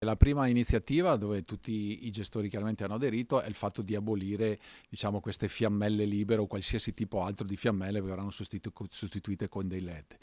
La prima iniziativa, dove tutti i gestori chiaramente hanno aderito, è il fatto di abolire, diciamo, queste fiammelle libere o qualsiasi tipo altro di fiammelle che verranno sostituite con dei LED.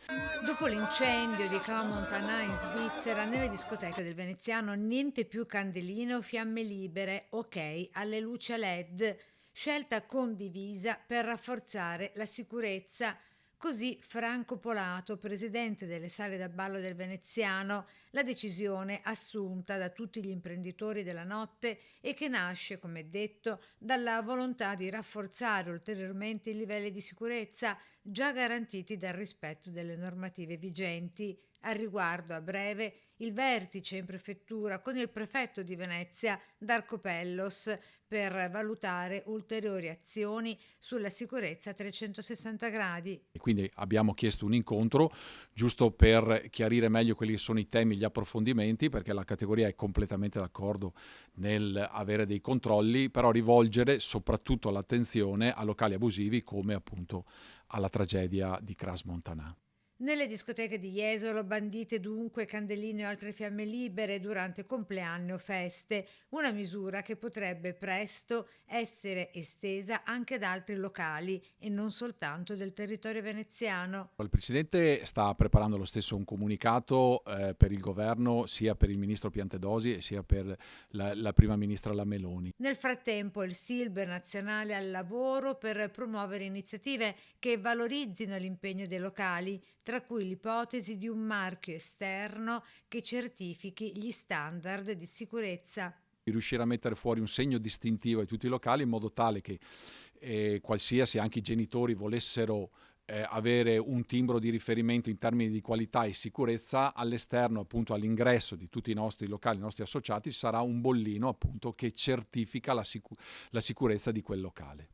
Dopo l'incendio di Crans-Montana in Svizzera, nelle discoteche del veneziano niente più candeline o fiamme libere, ok alle luci a LED, scelta condivisa per rafforzare la sicurezza. Così Franco Polato, presidente delle sale da ballo del veneziano, la decisione assunta da tutti gli imprenditori della notte e che nasce, come detto, dalla volontà di rafforzare ulteriormente i livelli di sicurezza già garantiti dal rispetto delle normative vigenti. Al riguardo, a breve, il vertice in prefettura con il prefetto di Venezia, Darco Pellos, per valutare ulteriori azioni sulla sicurezza a 360 gradi. E quindi abbiamo chiesto un incontro giusto per chiarire meglio quelli che sono i temi, gli approfondimenti, perché la categoria è completamente d'accordo nel avere dei controlli, però rivolgere soprattutto l'attenzione a locali abusivi come appunto alla tragedia di Crans-Montana. Nelle discoteche di Jesolo bandite dunque candeline o altre fiamme libere durante compleanni o feste, una misura che potrebbe presto essere estesa anche ad altri locali e non soltanto del territorio veneziano. Il Presidente sta preparando lo stesso un comunicato per il governo, sia per il Ministro Piantedosi e sia per la Prima Ministra La Meloni. Nel frattempo il Silber nazionale al lavoro per promuovere iniziative che valorizzino l'impegno dei locali, tra cui l'ipotesi di un marchio esterno che certifichi gli standard di sicurezza. Di riuscire a mettere fuori un segno distintivo ai tutti i locali in modo tale che qualsiasi, anche i genitori, volessero avere un timbro di riferimento in termini di qualità e sicurezza, all'esterno, appunto all'ingresso di tutti i nostri locali, i nostri associati, sarà un bollino appunto che certifica la sicurezza di quel locale.